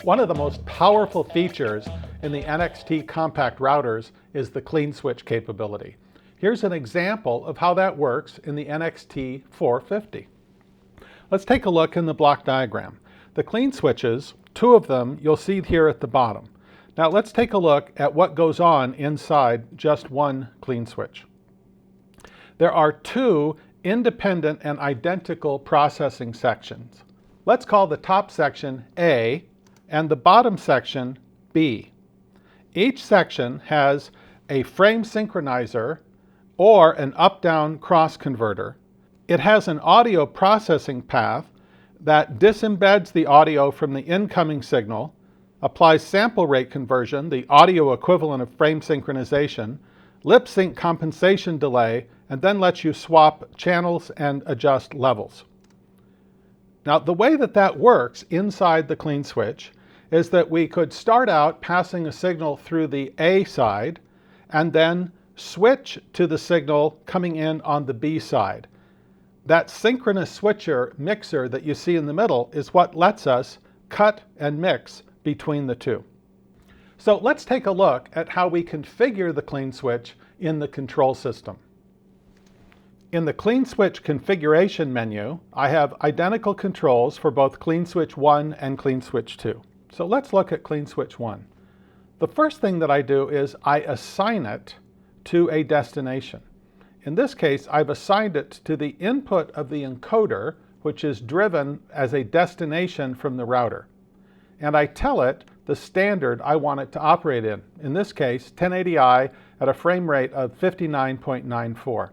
One of the most powerful features in the NXT compact routers is the clean switch capability. Here's an example of how that works in the NXT 450. Let's take a look in the block diagram. The clean switches, two of them you'll see here at the bottom. Now let's take a look at what goes on inside just one clean switch. There are two independent and identical processing sections. Let's call the top section A and the bottom section B. Each section has a frame synchronizer or an up-down cross converter. It has an audio processing path that disembeds the audio from the incoming signal, applies sample rate conversion, the audio equivalent of frame synchronization, lip sync compensation delay, and then lets you swap channels and adjust levels. Now, the way that works inside the clean switch is that we could start out passing a signal through the A side and then switch to the signal coming in on the B side. That synchronous switcher mixer that you see in the middle is what lets us cut and mix between the two. So let's take a look at how we configure the clean switch in the control system. In the clean switch configuration menu, I have identical controls for both clean switch 1 and clean switch 2. So let's look at clean switch 1. The first thing that I do is I assign it to a destination. In this case, I've assigned it to the input of the encoder, which is driven as a destination from the router. And I tell it the standard I want it to operate in. In this case, 1080i at a frame rate of 59.94.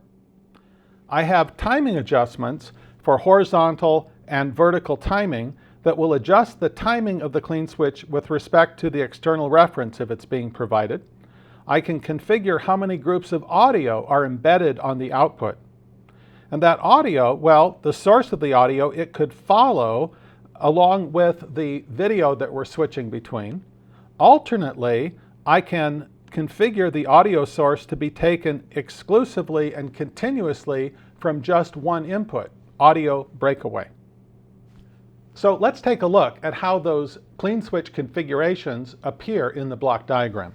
I have timing adjustments for horizontal and vertical timing that will adjust the timing of the clean switch with respect to the external reference if it's being provided. I can configure how many groups of audio are embedded on the output. And that audio, well, the source of the audio, it could follow along with the video that we're switching between. Alternately, I can configure the audio source to be taken exclusively and continuously from just one input, audio breakaway. So let's take a look at how those clean switch configurations appear in the block diagram.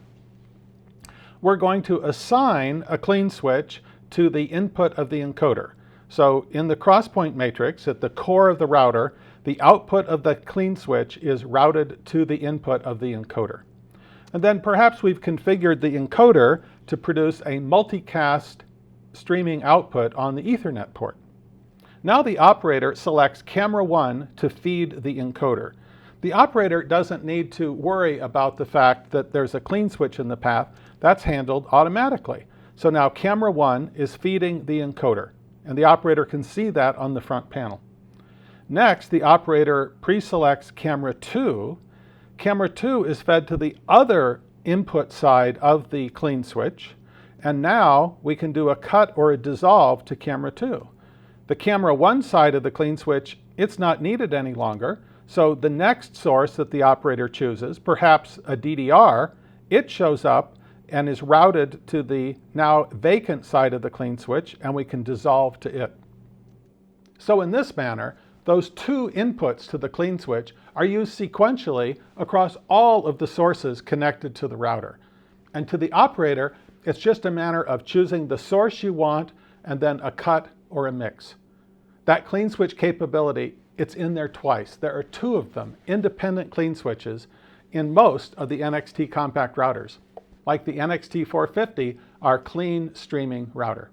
We're going to assign a clean switch to the input of the encoder. So in the crosspoint matrix at the core of the router, the output of the clean switch is routed to the input of the encoder. And then perhaps we've configured the encoder to produce a multicast streaming output on the Ethernet port. Now the operator selects camera 1 to feed the encoder. The operator doesn't need to worry about the fact that there's a clean switch in the path. That's handled automatically. So now camera 1 is feeding the encoder, and the operator can see that on the front panel. Next, the operator pre-selects camera 2. Camera 2 is fed to the other input side of the clean switch, and now we can do a cut or a dissolve to camera 2. The camera 1 side of the clean switch, it's not needed any longer, so the next source that the operator chooses, perhaps a DDR, it shows up and is routed to the now vacant side of the clean switch, and we can dissolve to it. So in this manner, those two inputs to the clean switch are used sequentially across all of the sources connected to the router. And to the operator, it's just a matter of choosing the source you want and then a cut or a mix. That clean switch capability, it's in there twice. There are two of them, independent clean switches, in most of the NXT compact routers. Like the NXT 450, our clean streaming router.